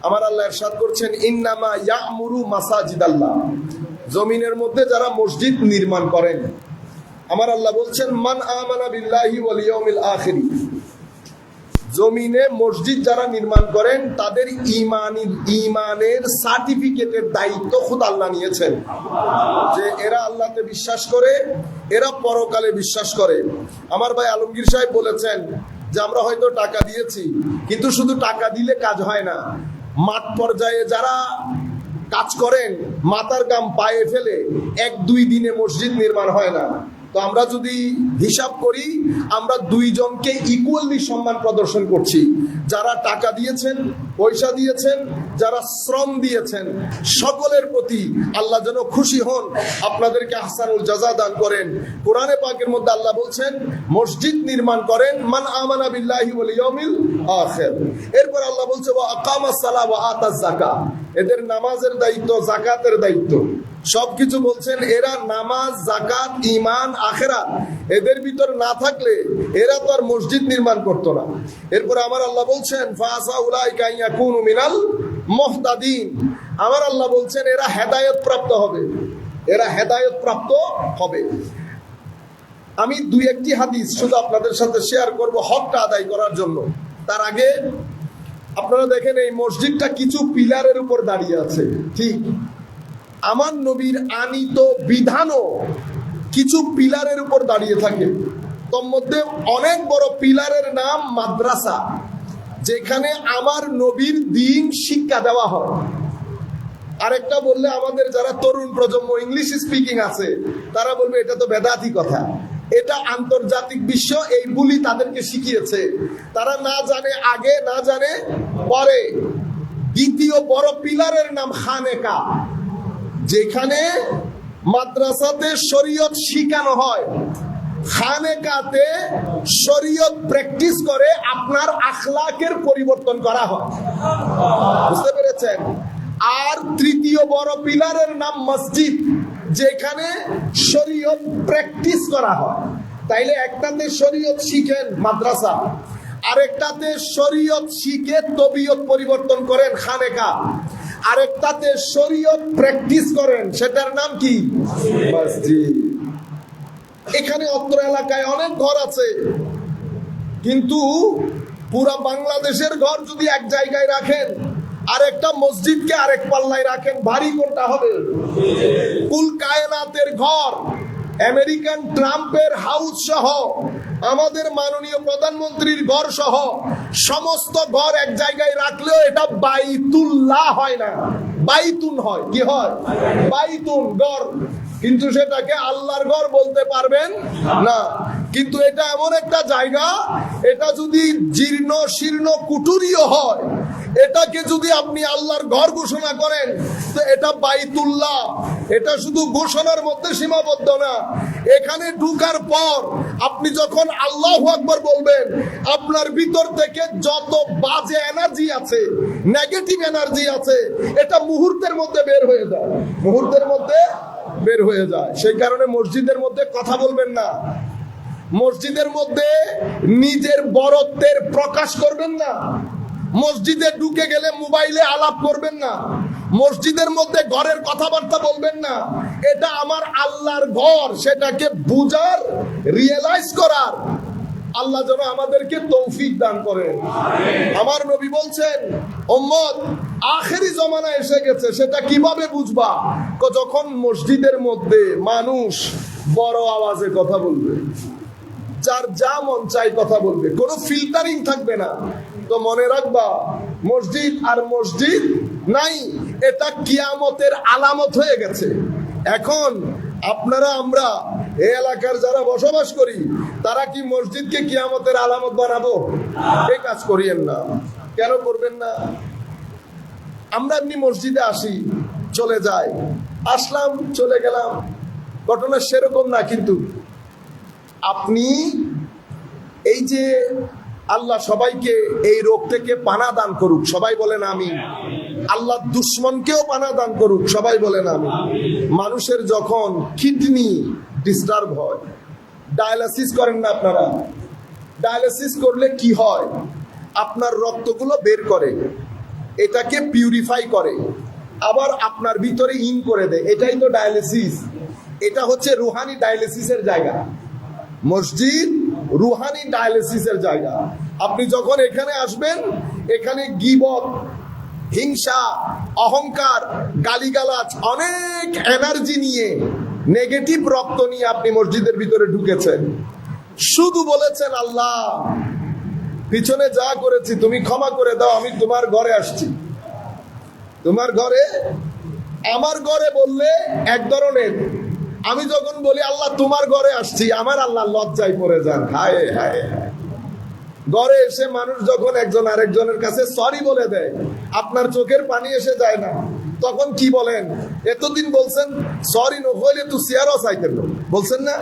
আমার আল্লাহ ইরশাদ করছেন, ইন্নামা ইয়া'মুরু মাসাজিদাল্লাহ, জমিনের মধ্যে যারা মসজিদ নির্মাণ করেন, আমার আল্লাহ বলছেন, মান আমানা বিল্লাহি ওয়াল ইয়াউমিল আখির, জমিনে মসজিদ যারা নির্মাণ করেন তাদের ইমানের সার্টিফিকেটের দায়িত্ব খুদ আল্লাহ নিয়েছেন, যে এরা আল্লাহতে বিশ্বাস করে, এরা পরকালে বিশ্বাস করে। আমার ভাই আলমগীর সাহেব বলেছেন যে আমরা হয়তো টাকা দিয়েছি, কিন্তু শুধু টাকা দিলে কাজ হয় না। মাঠ পর্যায়ে যারা কাজ করেন, মাথার গাম পায়ে ফেলে 1-2 দিনে মসজিদ নির্মাণ হয় না। তো আমরা যদি হিসাব করি, আমরা দুইজনকে ইকুয়ালি সম্মান প্রদর্শন করছি। যারা টাকা দিয়েছেন, পয়সা দিয়েছেন, যারা শ্রম দিয়েছেন, সকলের প্রতি আল্লাহ যেন খুশি হন, আপনাদেরকে আহসানুল জাযা দান করেন। কোরআনে পাকের মধ্যে আল্লাহ বলছেন, মসজিদ নির্মাণ করেন মান আমানা বিল্লাহি ওয়াল ইয়াউমিল আখির। এরপর আল্লাহ বলছে, ওয়া আকামাস সালাহ ওয়া আতাজ যাকাত, এদের নামাজের দায়িত্ব, যাকাতের দায়িত্ব, সবকিছু বলছেন। এরা নামাজ, যাকাত, ঈমান, আখিরাত এদের ভিতর না থাকলে এরা তো আর মসজিদ নির্মাণ করতো না। এরপর আমার আল্লাহ বলছেন, ফাসা উলাইকা ইয়াকুনু মিনাল মুহতাদিন, আমার আল্লাহ বলছেন এরা হেদায়েত প্রাপ্ত হবে, এরা হেদায়েত প্রাপ্ত হবে। আমি 2-1টি হাদিস শুধু আপনাদের সাথে শেয়ার করব হকটা আদায় করার জন্য। তার আগে আপনারা দেখেন, এই মসজিদটা কিছু পিলারের উপর দাঁড়িয়ে আছে, ঠিক আমার নবীর আনিত বিধানও কিছু পিলারের উপর দাঁড়িয়ে থাকে। তোর মধ্যে অনেক বড় পিলারের নাম মাদ্রাসা, যেখানে আমার নবীর দ্বীন শিক্ষা দেওয়া হয়। আরেকটা বললে আমাদের যারা তরুণ প্রজন্ম ইংলিশ স্পিকিং আছে, তারা বলবে এটা তো বেদাতি কথা। এটা আন্তর্জাতিক বিশ্ব এই বুলি তাদেরকে শিখিয়েছে, তারা না জানে আগে, না জানে পরে। দ্বিতীয় বড় পিলারের নাম খানেকা, যেখানে মাদ্রাসাতে শরীয়ত শিখানো হয়, খানেকাতে শরীয়ত প্র্যাকটিস করে আপনার আখলাকের পরিবর্তন করা হয়। বুঝতে পেরেছেন? আর তৃতীয় বড় পিলারের নাম মসজিদ, যেখানে শরীয়ত প্র্যাকটিস করা হয়। তাইলে একটাতে শরীয়ত শিখেন মাদ্রাসা, আরেকটাতে শরীয়ত শিখে তবিয়ত পরিবর্তন করেন খানেকা, আরেকটাতে শরীয়ত প্র্যাকটিস করেন, সেটার নাম কি? মসজিদ। এখানে অত্র এলাকায় অনেক ঘর আছে, কিন্তু পুরা বাংলাদেশের ঘর যদি এক জায়গায় রাখেন, আর একটা মসজিদকে আরেক পাল্লায় রাখেন, ভারী কোনটা হবে? কুল কায়নাতের ঘর, আমেরিকান ট্রাম্পের হাউস সহ, আমাদের মাননীয় প্রধানমন্ত্রীর ঘর সহ সমস্ত ঘর এক জায়গায় রাখলেও এটা বাইতুল্লাহ হয় না, বাইতুন হয়। কি হয়? বাইতুন, ঘর। কিন্তু সেটাকে আল্লাহর ঘর বলতে পারবেন না। কিন্তু এটা এমন একটা জায়গা, এটা যদি জীর্ণ শীর্ণ কুটুরিও হয়, এটাকে যদি আপনি আল্লাহর ঘর ঘোষণা করেন, তো এটা বাইতুল্লাহ। এটা শুধু ঘোষণার মধ্যে সীমাবদ্ধ না, এখানে ঢুকার পর আপনি যখন আল্লাহু আকবার বলবেন, আপনার ভিতর থেকে যত বাজে এনার্জি আছে, নেগেটিভ এনার্জি আছে, এটা মুহূর্তের মধ্যে বের হয়ে যায়, মুহূর্তের মধ্যে বের হয়ে যায়। সেই কারণে মসজিদের মধ্যে কথা বলবেন না, মসজিদের মধ্যে নিজের বড়ত্বের প্রকাশ করবেন না, মসজিদে ঢুকে গেলে মোবাইলে আলাপ করবেন না, মসজিদের মধ্যে ঘরের কথাবার্তা বলবেন না। এটা আমার আল্লাহর ঘর, সেটাকে বুঝার, রিয়েলাইজ করার আল্লাহ যেন আমাদেরকে তৌফিক দান করেন। আমার নবী বলছেন, উম্মত আখেরি জমানা এসে গেছে, সেটা কিভাবে বুঝবা? যখন মসজিদের মধ্যে মানুষ বড় আওয়াজে কথা বলবে, যার যা মন চাই কথা বলবে, কোনো ফিল্টারিং থাকবে না। তো মনে রাখবা, মসজিদ আর মসজিদ নাই, এটা কিয়ামতের আলামত হয়ে গেছে। এখন আপনারা, আমরা এই এলাকার যারা বসবাস করি, তারা কি মসজিদকে কিয়ামতের আলামত বানাবো? এই কাজ করিয়েন না। কেন করবেন না? আমরা এমনি মসজিদে আসি, চলে যাই, আসলাম, চলে গেলাম, ঘটনা সেরকম না। কিন্তু আপনি এই যে আল্লাহ সবাইকে এই রোগ থেকে পানা দান করুক, সবাই বলেন আমিন। আল্লাহ দুশ্মনকেও পানা দান করুক, সবাই বলেন আমিন। মানুষের যখন কিডনি ডিস্টার্ব হয়, ডায়ালিসিস করেন না আপনারা? ডায়ালিসিস করলে কি হয়? আপনার রক্তগুলো বের করে, এটাকে পিউরিফাই করে, আবার আপনার ভিতরে ইন করে দেয়। এটাই তো ডায়ালিসিস। এটা হচ্ছে রুহানি ডায়ালিসিসের জায়গা। মসজিদ রুহানি ডায়ালিসিসের জায়গা। আপনি যখন এখানে আসবেন, এখানে গীবত, হিংসা, অহংকার, গালিগালাজ, অনেক এনার্জি নিয়ে, নেগেটিভ রক্ত নিয়ে আপনি মসজিদের ভিতরে ঢুকেছেন। শুধু বলেছেন, আল্লাহ পিছনে যা করেছি তুমি ক্ষমা করে দাও, আমি তোমার ঘরে আসছি। তোমার ঘরে, আমার ঘরে বললে এক ধরনের, আমি যখন বলি আল্লাহ তোমার ঘরে আসছি, আমার আল্লাহ লজ্জায় পড়ে যান। হায় হায় হায়। ঘরে এসে মানুষ যখন একজন আরেকজনের কাছে সরি বলে দেয়, আপনার চোখের পানি এসে যায় না? তখন কি বলেন? এতদিন বলছেন সরি নহলে তুই সিয়ারও চাইতেন, বলছেন না?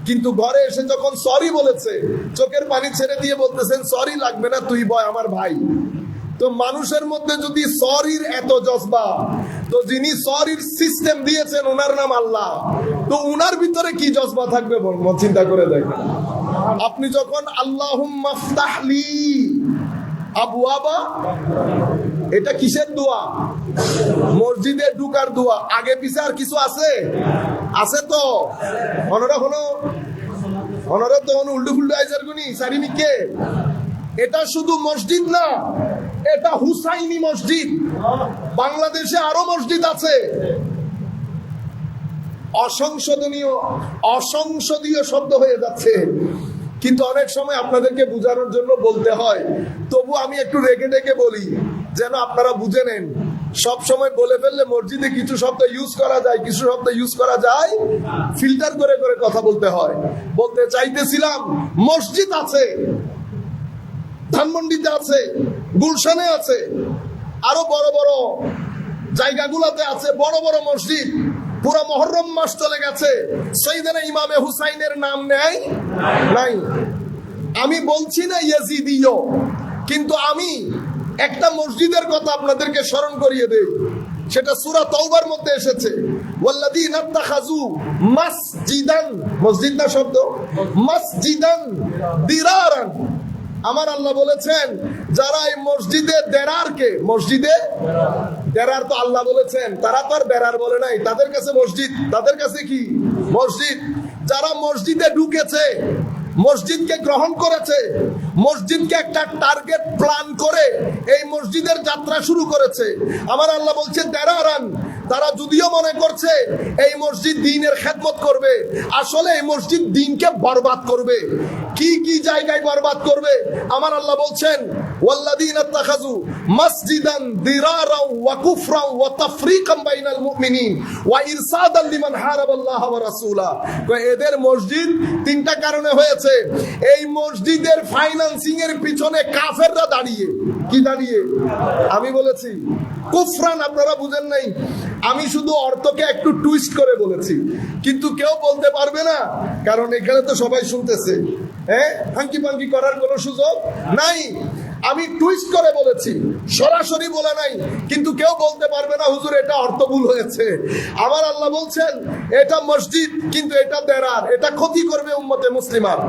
কিন্তু ঘরে এসে যখন সরি বলেছে, চোখের পানি ছেড়ে দিয়ে বলতেছেন সরি লাগবে না, তুই বয় আমার ভাই। তো মানুষের মধ্যে যদি সরির এত জজবা, তো যিনি সরির সিস্টেম দিয়েছেন ওনার নাম আল্লাহ, তো উনার ভিতরে কি জজবা থাকবে চিন্তা করে দেখেন। আপনি যখন আল্লাহুম্মা ফতাহলি আবওয়াবা, এটা কিসের দোয়া? মসজিদে ঢুকার দোয়া। আগে পিছে আর কিছু আছে? আছে তো অনরা তো উল্টো ফুল্টো আইজার গুনি চারিদিকে। এটা শুধু মসজিদ না, এটা হুসাইনি মসজিদ। বাংলাদেশে আরো মসজিদ আছে। অসংসদীয় শব্দ হয়ে যাচ্ছে, কিন্তু অনেক সময় আপনাদেরকে বোঝানোর জন্য বলতে হয়। তবু আমি একটু রেগে ডেকে বলি, যেন আপনারা বুঝে নেন। সব সময় বলে ফেললে মসজিদে কিছু শব্দ ইউজ করা যায়, কিছু শব্দ ইউজ করা যায়, ফিল্টার করে করে কথা বলতে হয়। বলতে চাইতেছিলাম, মসজিদ আছে, ধানমন্ডিতে আছে, গুলশানে আছে, আরো বড় বড় জায়গাগুলোতে আছে বড় বড় মসজিদ। পুরো মুহররম মাস চলে গেছে, সাইয়েদনা ইমামে হুসাইনের নাম নেই নাই। আমি বলছি না ইয়াজিদিও, কিন্তু আমি একটা মসজিদের কথা আপনাদেরকে স্মরণ করিয়ে দেই। সেটা সূরা তাওবার মধ্যে এসেছে, ওয়াল্লাযীনা ইত্তাখাযু মাসজিদান, মসজিদ না শব্দ, মাসজিদান দিরারান। আমার আল্লাহ বলেছেন, যারা এই মসজিদে দেরারকে, মসজিদে দেরার তো আল্লাহ বলেছেন, তারা তো আর দেরার বলে নাই। তাদের কাছে মসজিদ, তাদের কাছে কি মসজিদ। যারা মসজিদে ঢুকেছে, মসজিদকে গ্রহণ করেছে, মসজিদকে একটা টার্গেট প্ল্যান করে এই মসজিদের যাত্রা শুরু করেছে, আমার আল্লাহ বলছে দেরারান। তারা যদিও মনে করছে এই মসজিদ দ্বীনের খেদমত করবে, আসলে এই মসজিদ দ্বীনকে বরবাদ করবে। কি কি জায়গায় বরবাদ করবে? আমার আল্লাহ বলছেন, ওয়াল্লাযীনা ইত্তাখাযু মাসজিদান দিরারাও ওয়া কুফরাও ওয়া তাফরীকাম বাইনাল মুমিনিন ওয়া ইরসাদান লিমান হারাবাল্লাহ ওয়া রাসূলা। এদের মসজিদ তিনটা কারণে হয়েছে। এই মসজিদের ফাইন্যান্সিং এর পিছনে কাফেররা দাঁড়িয়ে, কি দাঁড়িয়ে? আমি বলেছি কুফরান, আপনারা বুঝেন নাই। আমি শুধু অর্থকে একটু টুইস্ট করে বলেছি, কিন্তু কেউ বলতে পারবে না, কারণ এখানে তো সবাই শুনতেছে। হাঙ্কি পাঙ্কি করার কোনো সুযোগ নাই। আমি টুইস্ট করে বলেছি, সরাসরি বলে নাই, কিন্তু কেউ বলতে পারবে না হুজুর এটা অর্থ ভুল হয়েছে। আমার আল্লাহ বলছেন এটা মসজিদ, কিন্তু এটা দেরার, এটা ক্ষতি করবে উম্মতে মুসলিমার।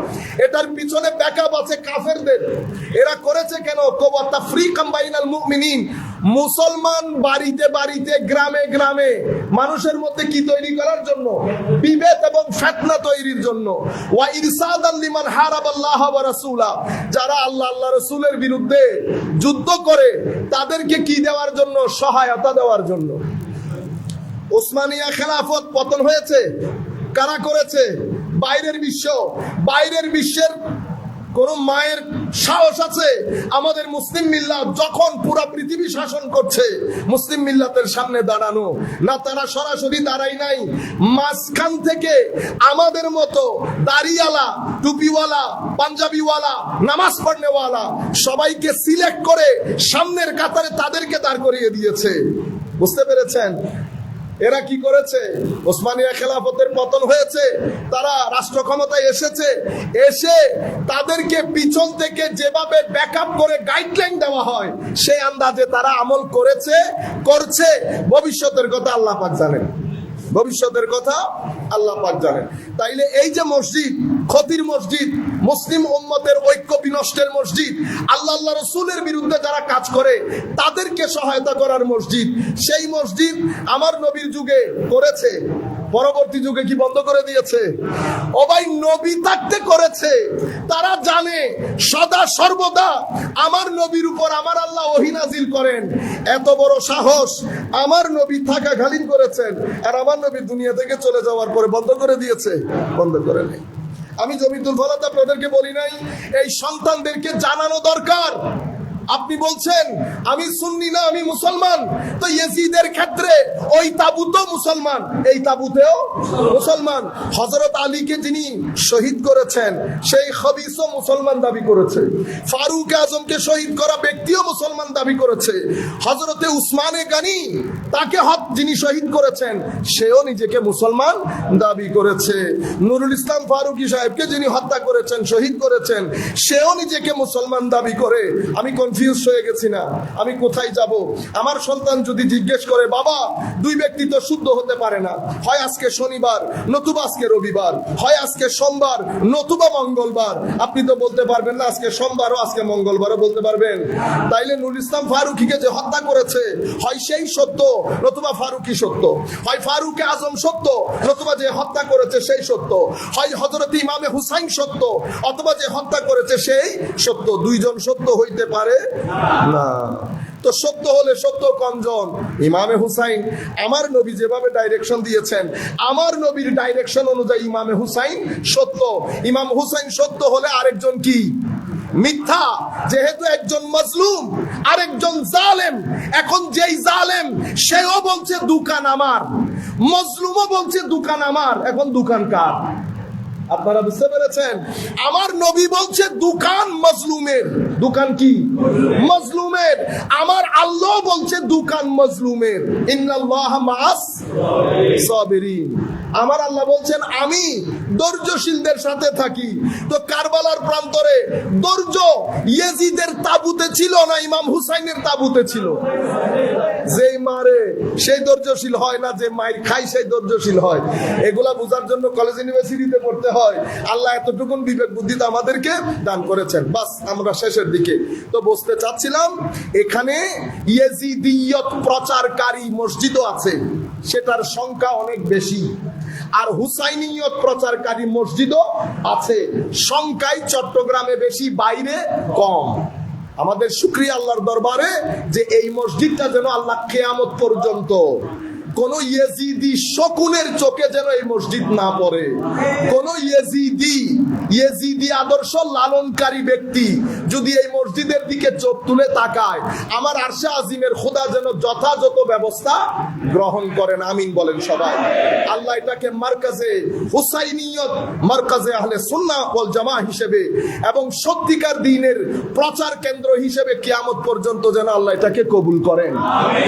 এটার পিছনে ব্যাকআপ আছে কাফেরদের। এরা করেছে কেন? ওয়া তাফরীকাম বাইনাল মুমিনিন। মুসলমান বাড়িতে বাড়িতে, গ্রামে গ্রামে মানুষের মধ্যে কি তৈরি করার জন্য? বিভেদ এবং ফিতনা তৈরির জন্য। ওয়া ইরসাদান লিমান হারাবাল্লাহ ওয়া রাসূলা। যারা আল্লাহ আল্লাহ রাসূলের বিরুদ্ধে যুদ্ধ করে তাদেরকে কি দেওয়ার জন্য? সহায়তা দেওয়ার জন্য। ওসমানিয়া খেলাফত পতন হয়েছে, কারা করেছে? বাইরের বিশ্ব। বাইরের বিশ্বের কোন মায়ের সাহস আছে আমাদের মুসলিম মিল্লাত যখন পুরো পৃথিবী শাসন করছে মুসলিম মিল্লাতের সামনে দাঁড়ানো? না, তারা সরাসরি দাঁড়াই নাই, মাঝখান থেকে আমাদের মতো দাড়িওয়ালা, টুপিওয়ালা, পাঞ্জাবিওয়ালা, নামাজ পড়নেওয়ালা সবাইকে সিলেক্ট করে সামনের কাতারে তাদেরকে দাঁড় করিয়ে দিয়েছে। বুঝতে পেরেছেন? এরা কি করেছে? ওসমানিয়া খেলাফতের পতন হয়েছে, তারা রাষ্ট্র ক্ষমতায় এসেছে, এসে তাদেরকে পিছন থেকে যেভাবে ব্যাকআপ করে গাইডলাইন দেওয়া হয় সেই আন্দাজে তারা আমল করেছে, করছে। ভবিষ্যতের কথা আল্লাহ পাক জানেন। ভবিষ্যতের কথা আল্লাহ পাক জানেন। তাইলে এই যে মসজিদ, ক্ষতির মসজিদ, মুসলিম উম্মতের ঐক্য বিনষ্টের মসজিদ, আল্লাহ আল্লাহ রসুলের বিরুদ্ধে যারা কাজ করে তাদেরকে সহায়তা করার মসজিদ, সেই মসজিদ আমার নবীর যুগে করেছে, পরবর্তী যুগে কি বন্ধ করে দিয়েছে? ও ভাই, নবী থাকতে করেছে। তারা জানে সদা সর্বদা আমার নবীর উপর আমার আল্লাহ ওহী নাজিল করেন। এত বড় সাহস আমার নবী থাকাকালীন করেছেন, আর আমার নবী দুনিয়া থেকে চলে যাওয়ার পরে বন্ধ করে দিয়েছে? বন্ধ করে নেই। আমি জমিতুল ফলাত আপনাদেরকে বলি নাই, এই সন্তানদেরকে জানানো দরকার। আপনি বলছেন আমি সুন্নি না, আমি মুসলমান, তো ইয়াজিদের ক্ষেত্রে ওই তাবুতও মুসলমান, এই তাবুতেও মুসলমান। হযরত আলীকে যিনি শহীদ করেছেন সেই খবিসও মুসলমান দাবি করেছে। ফারুক আজমকে শহীদ করা ব্যক্তিও মুসলমান দাবি করেছে। হযরতে উসমানে গনি তাকে যিনি শহীদ করেছেন সেও নিজেকে মুসলমান দাবি করেছে। নুরুল ইসলাম ফারুকী সাহেবকে যিনি হত্যা করেছেন, শহীদ করেছেন, সেও নিজেকে মুসলমান দাবি করে। আমি কনফিউজ হয়ে গেছি না, আমি কোথায় যাব? আমার সন্তান যদি জিজ্ঞেস করে, বাবা দুই ব্যক্তি তো শুদ্ধ হতে পারে না, হয় আজকে শনিবার নতুবা আজকে রবিবার, হয় আজকে সোমবার নতুবা মঙ্গলবার, আপনি তো বলতে পারবেন না আজকে সোমবারও আজকে মঙ্গলবারও বলতে পারবেন? তাইলে নুরুল ইসলাম ফারুকীকে যে হত্যা করেছে হয় সেই সত্য নতুবা ফারুকী সত্য, হয় ফারুক আজম সত্য নতুবা যে হত্যা করেছে সেই সত্য, হয় হযরত ইমামে হুসাইন সত্য অথবা যে হত্যা করেছে সেই সত্য। দুইজন সত্য হইতে পারে না। তো সত্য হলে সত্য কমজন? ইমামে হুসাইন, আমার নবী যেভাবে ডাইরেকশন দিয়েছেন, আমার নবীর ডাইরেকশন অনুযায়ী ইমামে হুসাইন সত্য। ইমাম হুসাইন সত্য হলে আরেকজন কি? মিথ্যা। যেহেতু একজন মাজলুম আরেকজন জালেম, এখন যেই জালেম সেও বলছে দোকান আমার, মাজলুমও বলছে দোকান আমার, এখন দোকান কার? আপনারা বুঝতে পেরেছেন? আমার নবী বলছে দোকান মাজলুমের। দোকান কি? মাজলুমের। আমার আল্লাহ বলছে দোকান মাজলুমের। ইন্নাল্লাহা মাআস সাবিরিন। আমার আল্লাহ বলছেন আমি ধৈর্যশীলদের সাথে থাকি। তো কারবালার প্রান্তরে ধৈর্য ইয়াজিদের তাবুতে ছিল না ইমাম হুসাইনের তাবুতে ছিল? যেই মারে সেই ধৈর্যশীল হয় না, যে মাইর খায় সেই ধৈর্যশীল হয়। এগুলা বোঝার জন্য কলেজ ইউনিভার্সিটিতে পড়তে হয়। আল্লাহ এতটুকুন বিবেক বুদ্ধি তো আমাদেরকে দান করেছেন। বাস আমরা শেষের দিকে তো বসতে চাচ্ছিলাম, এখানে ইয়াজিদিয়ত প্রচারকারী মসজিদও আছে, সেটার সংখ্যা অনেক বেশি। আর হুসাইনিয়ত প্রচারকারী মসজিদও আছে, সংখ্যায় চট্টগ্রামে বেশি, বাইরে কম। আমাদের শুকরিয়া আল্লাহর দরবারে যে এই মসজিদটা যেন আল্লাহ কিয়ামত পর্যন্ত কোন ইয়েজিদি শকুনের চোখে যেন এই মসজিদ না পড়ে। কোন ইয়েজিদি আদর্শ লালনকারী ব্যক্তি যদি এই মসজিদের দিকে চোখ তুলে তাকায়, আমার আরশে আজিমের খোদা যেন যথাযথ ব্যবস্থা গ্রহণ করেন। আমিন বলেন সবাই। আল্লাহ এটাকে মারকাজে হুসাইনিয়ত, মারকাজে আহলে সুন্নাহ ওয়াল জামাহ হিসেবে এবং সত্যিকার দ্বীনের প্রচার কেন্দ্র হিসেবে কিয়ামত পর্যন্ত যেন আল্লাহ এটাকে কবুল করেন।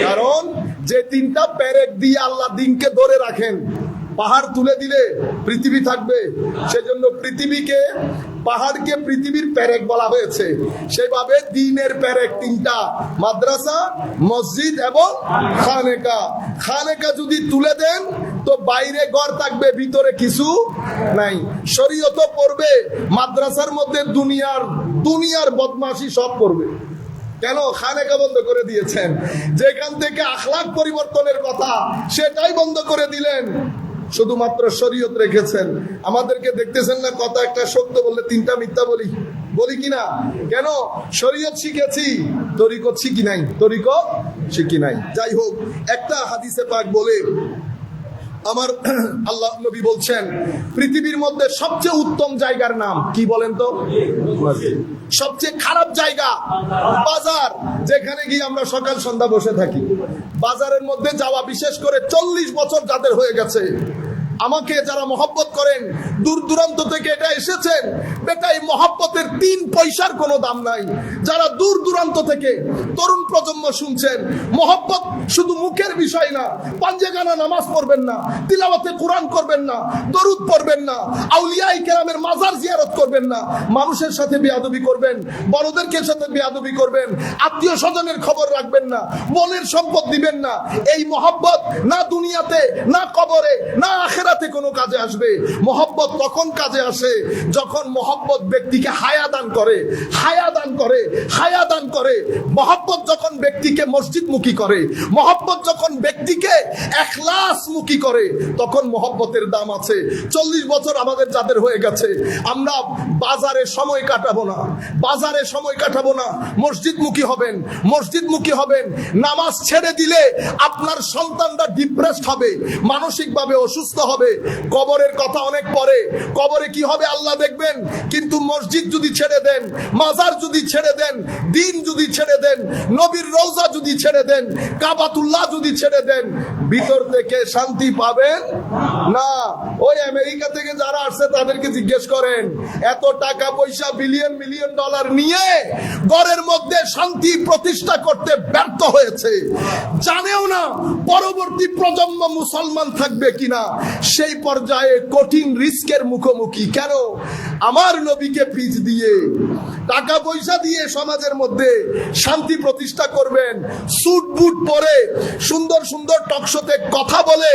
কারণ যে তিনটা পেরেক দিয়ে আল্লাহ দ্বীনকে ধরে রাখেন, পাহাড় তুলে দিলে পৃথিবী থাকবে, সেজন্য পৃথিবীকে, পাহাড়কে পৃথিবীর পেরেক বলা হয়েছে। সেভাবে দ্বীনের পেরেক তিনটা, মাদ্রাসা, মসজিদ এবং খানেকা। খানেকা যদি তুলে দেন তো বাইরে ঘর থাকবে, ভিতরে কিছু নাই। শরীয়ত পড়বে, মাদ্রাসার মধ্যে দুনিয়ার বদমাশি সব পড়বে। কেন? খানেকা বন্ধ করে দিয়েছেন। যেখান থেকে আখলাক পরিবর্তনের কথা সেটাই বন্ধ করে দিলেন, শুধুমাত্র শরীয়ত রেখেছেন। আমাদেরকে দেখতেছেন না, কথা একটা সত্য বললে তিনটা মিথ্যা বলি কিনা? কেন? শরীয়ত শিখেছি, তরিকত শিখি নাই। যাই হোক, একটা হাদিসে পাক বলে আমার আল্লাহ নবী বলছেন পৃথিবীর মধ্যে সবচেয়ে উত্তম জায়গার নাম কি বলেন তো? সবচেয়ে খারাপ জায়গা বাজার, যেখানে গিয়ে আমরা সকাল সন্ধ্যা বসে থাকি। বাজারের মধ্যে যাওয়া, বিশেষ করে 40 বছর যাদের হয়ে গেছে, আমাকে যারা মহব্বত করেন, দূর দূরান্ত থেকে এটা এসেছেন, বেটা এই মহব্বতের 3 পয়সার কোনো দাম নাই। যারা দূর দূরান্ত থেকে তরুণ প্রজন্ম শুনছেন, মহব্বত শুধু মুখের বিষয় না। পাঞ্জেগানা নামাজ পড়বেন না, তিলাওয়াতে কোরআন করবেন না, দরুদ পড়বেন না, আউলিয়ায়ে কেরামের মাজার জিয়ারত করবেন না, মানুষের সাথে বেয়াদবি করবেন, বড়দেরকে সাথে বেয়াদবি করবেন, আত্মীয় স্বজনের খবর রাখবেন না, মনের সম্পদ দিবেন না। এই মহব্বত না দুনিয়াতে, না কবরে, না আখিরাতে কোনো কাজে আসবে। মহব্বত তখন কাজে আসে যখন মহব্বত ব্যক্তিকে হায়া দান করে, হায়া দান করে, হায়া দান করে। মহব্বত যখন ব্যক্তিকে মসজিদমুখী করে, মহব্বত যখন ব্যক্তিকে ইখলাসমুখী করে, তখন মহব্বতের দাম আছে। 40 বছর আমাদের যাদের হয়ে গেছে, আমরা বাজারে সময় কাটাবো না, বাজারে সময় কাটাবো না, মসজিদমুখী হবেন, মসজিদমুখী হবেন। নামাজ ছেড়ে দিলে আপনার সন্তানরা ডিপ্রেসড হবে, মানসিকভাবে অসুস্থ হবে। কবরের কথা অনেক পরে, কবরে কি হবে আল্লাহ দেখবেন। কিন্তু মসজিদ যদি ছেড়ে দেন, মাজার যদি ছেড়ে দেন, দিন যদি ছেড়ে দেন, নবীর রওজা যদি ছেড়ে দেন, কাবাতুল্লাহ যদি ছেড়ে দেন, ভিতর থেকে শান্তি পাবেন না। ওই আমেরিকা থেকে যারা আসছে তাদেরকে জিজ্ঞেস করেন, এত টাকা পয়সা বিলিয়ন মিলিয়ন ডলার নিয়ে ঘরের মধ্যে শান্তি প্রতিষ্ঠা করতে ব্যর্থ হয়েছে, জানেও না পরবর্তী প্রজন্ম মুসলমান থাকবে কিনা। সেই পর্যায়ে কঠিন রিস্কের মুখোমুখি। কেন? আমার নবীকে পিছ দিয়ে, টাকা পয়সা দিয়ে সমাজের মধ্যে শান্তি প্রতিষ্ঠা করবেন, স্যুট বুট পরে সুন্দর সুন্দর টকশোতে কথা বলে,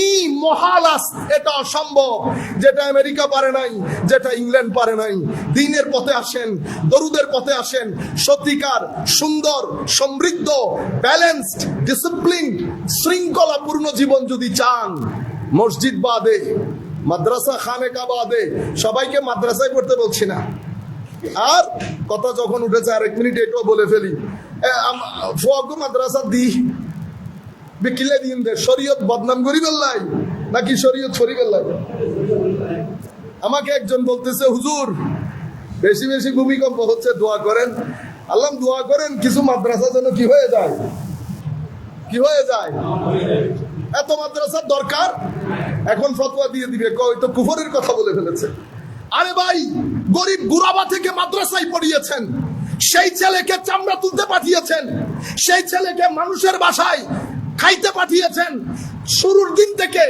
ই মহালাস, এটা অসম্ভব। যেটা আমেরিকা পারে নাই, যেটা ইংল্যান্ড পারে নাই। দ্বীনের পথে আসেন, দরুদের পথে আসেন। সত্যিকার সুন্দর, সমৃদ্ধ, ব্যালেন্সড, ডিসিপ্লিন, শৃঙ্খলাপূর্ণ জীবন যদি চান, মসজিদ বাদে, মাদ্রাসা খানেকা বাদে, সবাইকে মাদ্রাসায় পড়তে বলছি না। আর কথা যখন উঠেছে, আরেক মিনিট এটাও বলে ফেলি, মাদ্রাসা দি বিকিলে দিন দে, শরীয়ত বদনাম করি বেল্লাই নাকি শরীয়ত ছড়ি বেল্লাই। আমাকে একজন বলতেছে, হুজুর বেশি বেশি ভূমিকম্প হচ্ছে, দোয়া করেন। আল্লাহ দোয়া করেন কিছু মাদ্রাসা যেন কি হয়ে যায়, কি হয়ে যায়। এত মাদ্রাসার দরকার, এখন ফতোয়া দিয়ে দিবে, কই তো কুফরের কথা বলে ফেলেছে। আরে ভাই, গরিব গুরাবা থেকে মাদ্রাসায় পড়িয়েছেন, সেই ছেলেকে চামড়া তুলতে পাঠিয়েছেন, সেই ছেলেকে মানুষের বাসায় খাইতে পাঠিয়েছেন, শুরুর দিন থেকে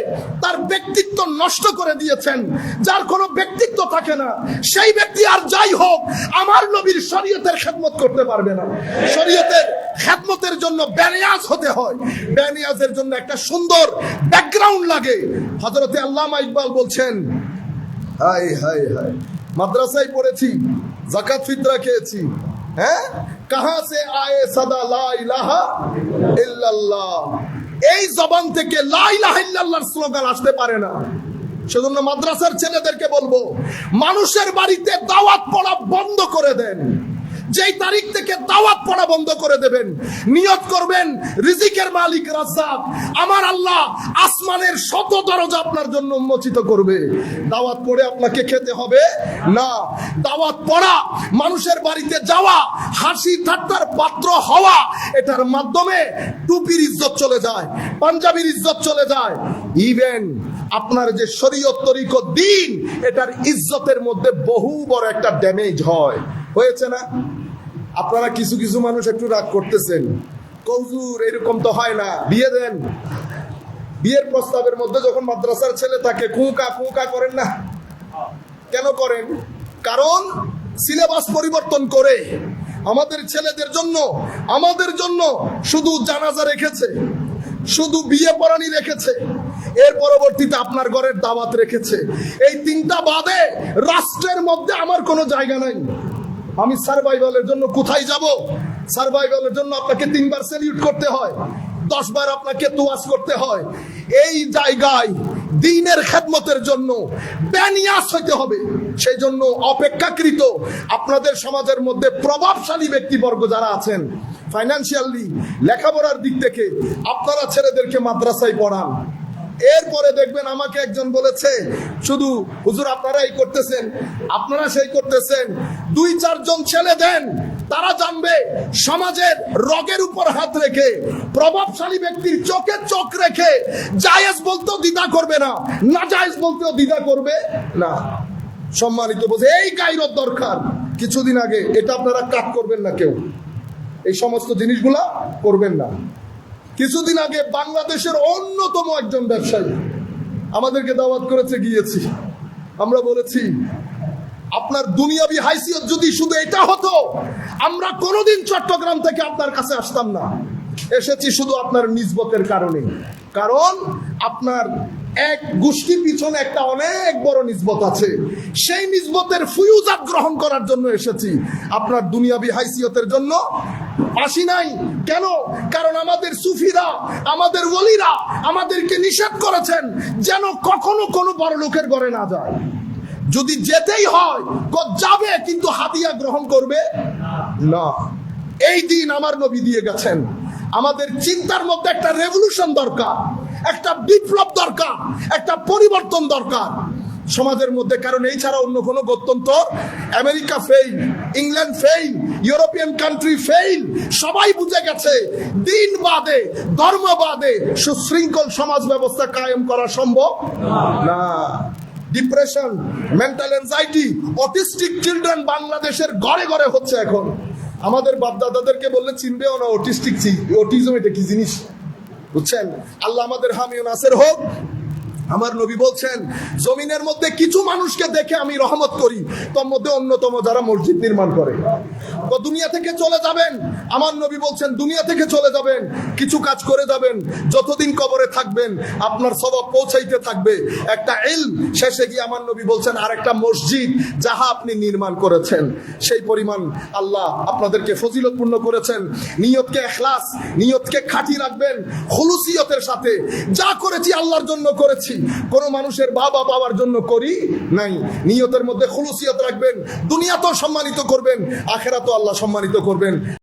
তার ব্যক্তিত্ব নষ্ট করে দিয়েছেন। যার কোনো ব্যক্তিত্ব থাকে না, সেই ব্যক্তি আর যাই হোক আমার নবীর শরীয়তের খেদমত করতে পারবে না। শরীয়তের খেদমতের জন্য বেনিয়াজ হতে হয়, বেনিয়াজের জন্য একটা সুন্দর ব্যাকগ্রাউন্ড লাগে। হযরতে আল্লামা ইকবাল বলছেন, হাই হাই হাই, মাদ্রাসায় পড়েছি, যাকাত ফিতরা খেয়েছি, হ্যাঁ, কাহা সে আয়ে সাদা লা ইলাহা ইল্লাল্লাহ, এই জবান থেকে লা ইলাহা ইল্লাল্লাহর স্লোগান আসতে পারে না। সেজন্য মাদ্রাসার ছেলেদেরকে বলবো, মানুষের বাড়িতে দাওয়াত পড়া বন্ধ করে দেন। যেই তারিখ থেকে দাওয়াত পড়া বন্ধ করে দেবেন, নিয়ত করবেন রিজিকের মালিক রাজ্জাক, আমার আল্লাহ আসমানের 100 দরজা আপনার জন্য উন্মোচিত করবে। দাওয়াত পড়ে আপনাকে খেতে হবে না। দাওয়াত পড়া, মানুষের বাড়িতে যাওয়া, হাসি ঠাট্টার পাত্র হওয়া, এটার মাধ্যমে টুপির ইজ্জত চলে যায়, পাঞ্জাবির ইজ্জত চলে যায়। ইভেন আপনার যে শরীয়ত তরিকত দিন, এটার ইজ্জতের মধ্যে বহু বড় একটা ড্যামেজ হয়। হয়েছে না? আপনারা কিছু কিছু মানুষ একটু রাগ করতেছেন, কৌজুর এরকম তো হয় না, বিয়ে দেন। বিয়ের প্রস্তাবের মধ্যে যখন মাদ্রাসার ছেলে থাকে, কুঁকা কুঁকা করেন না। কেন করেন? কারণ সিলেবাস পরিবর্তন করে আমাদের ছেলেদের জন্য, আমাদের জন্য শুধু জানাজা রেখেছে, শুধু বিয়ে পড়ানি রেখেছে, এর পরবর্তীতে আপনার ঘরের দাওয়াত রেখেছে। এই 3টা বাদে রাষ্ট্রের মধ্যে আমার কোনো জায়গা নাই। আমি সার্ভাইভালের জন্য কোথায় যাব? সার্ভাইভালের জন্য আপনাকে 3 বার স্যালিউট করতে হয়, 10 বার আপনাকে তোয়াজ করতে হয়। এই জায়গায় দ্বীনের খেদমতের জন্য বেনিয়াস হইতে হবে। সেই জন্য অপেক্ষাকৃত আপনাদের সমাজের মধ্যে প্রভাবশালী ব্যক্তিবর্গ যারা আছেন, ফাইন্যান্সিয়ালি, লেখাপড়ার দিক থেকে, আপনারা ছেলেদেরকে মাদ্রাসায় পড়ান। এরপরে দেখবেন আমাকে একজন বলেছে, শুধু হুজুর আপনারা এই করতেছেন, আপনারা সেই করতেছেন, 2-4 জন ছেলে দেন, তারা জানবে সমাজের রগের উপর হাত রেখে, প্রভাবশালী ব্যক্তির চোখে চোখ রেখে জায়েজ বলতেও দ্বিধা করবে না, না জায়েজ বলতেও দ্বিধা করবে না। সম্মানিত বলছে, এই গায়রত দরকার। কিছুদিন আগে এটা আপনারা কাট করবেন না, কেউ এই সমস্ত জিনিসগুলা করবেন না। কিছুদিন আগে বাংলাদেশের অন্যতম একজন ব্যবসায়ী আমাদেরকে দাওয়াত করেছে, গিয়েছি। আমরা বলেছি আপনার দুনিয়াবি হাইসিয়ত যদি শুধু এটা হতো, আমরা কোনোদিন চট্টগ্রাম থেকে আপনার কাছে আসতাম না। এসেছি শুধু আপনার নিসবতের কারণে, কারণ আপনার এক গোষ্ঠীর পিছনে একটা অনেক বড় নিসবত আছে, সেই নিসবতের ফুয়ুজাত গ্রহণ করার জন্য এসেছি। আপনার দুনিয়াবি হাইসিয়তের জন্য আসি নাই। কেন? কারণ আমাদের সুফিরা, আমাদের ওলিরা আমাদেরকে নিষেধ করেছেন যেন কখনো কোনো বড় লোকের ঘরে না যায়। যদি যেতেই হয় যাবে, কিন্তু হাদিয়া গ্রহণ করবে না। এই দিন আমার নবী দিয়ে গেছেন। আমাদের চিন্তার মধ্যে একটা রেভলিউশন দরকার, একটা বিপ্লব দরকার, একটা পরিবর্তন দরকার সমাজের মধ্যে। কারণ এই ছাড়া অন্য কোনো গত্যন্তর, America fail, England fail, European country fail, সবাই বুঝে গেছে দিন বাদে, ধর্ম বাদে সুশৃঙ্খল সমাজ ব্যবস্থা কায়েম করা সম্ভব না। Depression, mental anxiety, autistic children বাংলাদেশের ঘরে ঘরে হচ্ছে এখন। আমাদের বাপদাদাদেরকে বললে চিনবেও না অটিজম এটা কি জিনিস, বুঝছেন? আল্লাহ আমাদের হামি ও নাসের হোক। আমার নবী বলছেন, জমিনের মধ্যে কিছু মানুষকে দেখে আমি রহমত করি, তার মধ্যে অন্যতম যারা মসজিদ নির্মাণ করে। তো দুনিয়া থেকে চলে যাবেন, আমার নবী বলছেন দুনিয়া থেকে চলে যাবেন, কিছু কাজ করে যাবেন, যতদিন কবরে থাকবেন আপনার সওয়াব পৌঁছাইতে থাকবে। একটা ইলম, শেষে গিয়ে আমার নবী বলছেন আর একটা মসজিদ যাহা আপনি নির্মাণ করেছেন, সেই পরিমাণ আল্লাহ আপনাদেরকে ফজিলতপূর্ণ করেছেন। নিয়তকে ইখলাস, নিয়তকে খাঁটি রাখবেন, খুলুসিয়তের সাথে। যা করেছি আল্লাহর জন্য করেছি, কোন মানুষের বাবা পাওয়ার জন্য করি নাই। নিয়তের মধ্যে খুলুসিয়ত রাখবেন, দুনিয়া তো সম্মানিত করবেন, আখিরাতও আল্লাহ সম্মানিত করবেন।